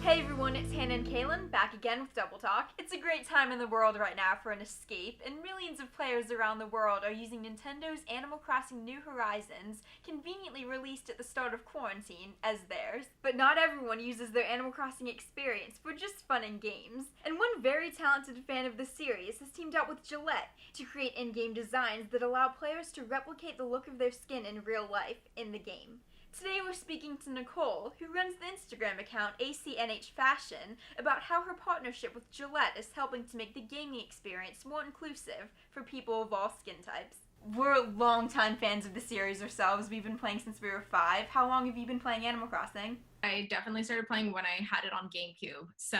Hey everyone, it's Hannah and Cailin, back again with Double Talk. It's a great time in the world right now for an escape, and millions of players around the world are using Nintendo's Animal Crossing New Horizons, conveniently released at the start of quarantine, as theirs. But not everyone uses their Animal Crossing experience for just fun and games. And one very talented fan of the series has teamed up with Gillette to create in-game designs that allow players to replicate the look of their skin in real life in the game. Today we're speaking to Nicole, who runs the Instagram account ACNH Fashion, about how her partnership with Gillette is helping to make the gaming experience more inclusive for people of all skin types. We're longtime fans of the series ourselves. We've been playing since we were 5. How long have you been playing Animal Crossing? I definitely started playing when I had it on GameCube. So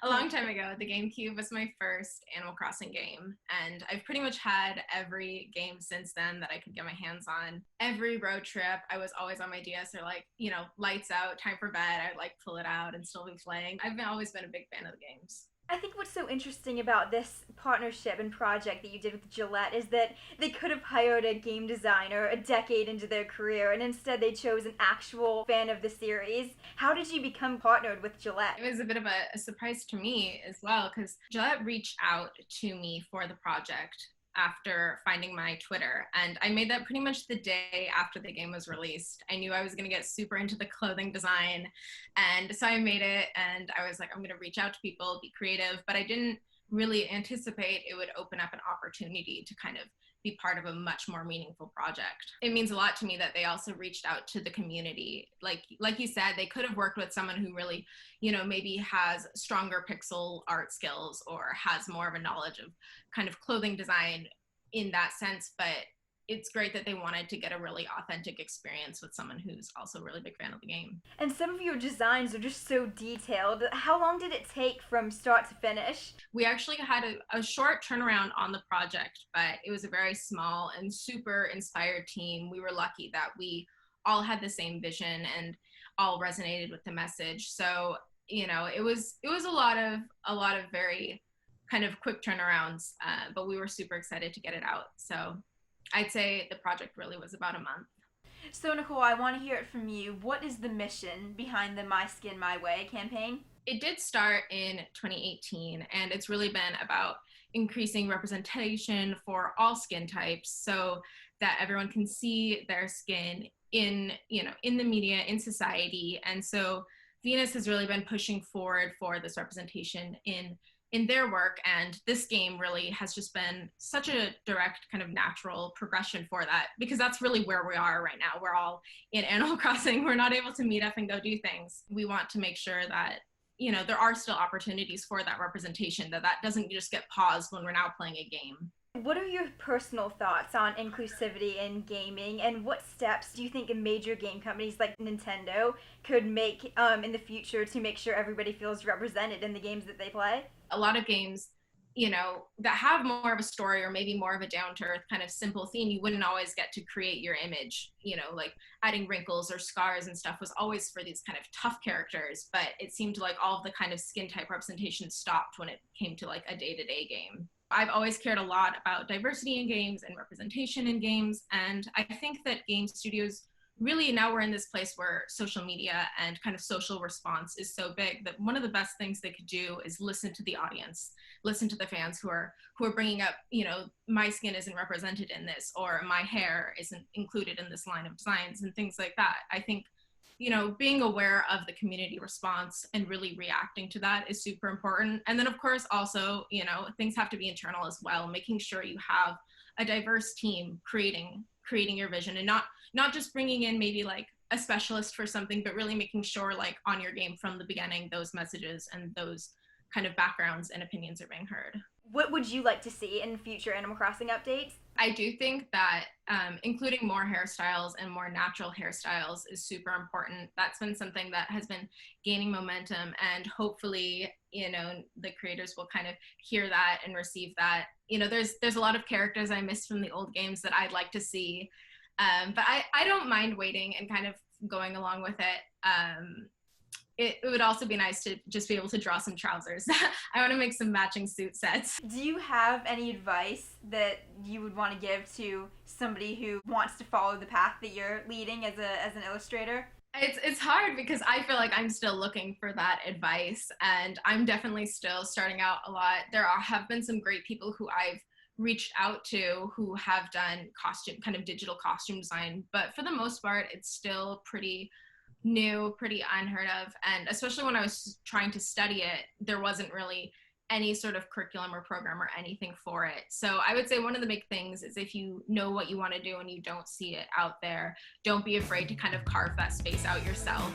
a long time ago, the GameCube was my first Animal Crossing game. And I've pretty much had every game since then that I could get my hands on. Every road trip, I was always on my DS or lights out, time for bed. I'd pull it out and still be playing. I've always been a big fan of the games. I think what's so interesting about this partnership and project that you did with Gillette is that they could have hired a game designer a decade into their career, and instead they chose an actual fan of the series. How did you become partnered with Gillette? It was a bit of a surprise to me as well, because Gillette reached out to me for the project after finding my Twitter, and I made that pretty much the day after the game was released. I knew I was going to get super into the clothing design, and so I made it, and I was like, I'm going to reach out to people, be creative, but I didn't really anticipate it would open up an opportunity to kind of be part of a much more meaningful project. It means a lot to me that they also reached out to the community. Like you said, they could have worked with someone who really, maybe has stronger pixel art skills or has more of a knowledge of kind of clothing design in that sense, but it's great that they wanted to get a really authentic experience with someone who's also a really big fan of the game. And some of your designs are just so detailed. How long did it take from start to finish? We actually had a short turnaround on the project, but it was a very small and super inspired team. We were lucky that we all had the same vision and all resonated with the message. So, it was a lot of very kind of quick turnarounds, but we were super excited to get it out. So I'd say the project really was about a month. So Nicole, I want to hear it from you. What is the mission behind the My Skin, My Way campaign? It did start in 2018, and it's really been about increasing representation for all skin types so that everyone can see their skin in the media, in society. And so Venus has really been pushing forward for this representation in their work, and this game really has just been such a direct kind of natural progression for that, because that's really where we are right now. We're all in Animal Crossing. We're not able to meet up and go do things. We want to make sure that there are still opportunities for that representation, that doesn't just get paused when we're now playing a game. What are your personal thoughts on inclusivity in gaming, and what steps do you think major game companies like Nintendo could make in the future to make sure everybody feels represented in the games that they play? A lot of games, that have more of a story or maybe more of a down-to-earth kind of simple theme, you wouldn't always get to create your image. Like adding wrinkles or scars and stuff was always for these kind of tough characters, but it seemed like all of the kind of skin type representation stopped when it came to a day-to-day game. I've always cared a lot about diversity in games and representation in games, and I think that game studios really, now we're in this place where social media and kind of social response is so big that one of the best things they could do is listen to the audience, listen to the fans who are bringing up, my skin isn't represented in this, or my hair isn't included in this line of designs and things like that. I think, being aware of the community response and really reacting to that is super important. And then of course also, things have to be internal as well, making sure you have a diverse team creating your vision, and not just bringing in maybe a specialist for something, but really making sure on your game from the beginning, those messages and those kind of backgrounds and opinions are being heard. What would you like to see in future Animal Crossing updates? I do think that including more hairstyles and more natural hairstyles is super important. That's been something that has been gaining momentum, and hopefully, the creators will kind of hear that and receive that. There's a lot of characters I missed from the old games that I'd like to see, but I don't mind waiting and kind of going along with it. It would also be nice to just be able to draw some trousers. I want to make some matching suit sets. Do you have any advice that you would want to give to somebody who wants to follow the path that you're leading as an illustrator? It's hard because I feel like I'm still looking for that advice, and I'm definitely still starting out a lot. Have been some great people who I've reached out to who have done costume, kind of digital costume design, but for the most part, it's still pretty new, pretty unheard of. And especially when I was trying to study it, there wasn't really any sort of curriculum or program or anything for it. So I would say one of the big things is, if you know what you want to do and you don't see it out there, don't be afraid to kind of carve that space out yourself.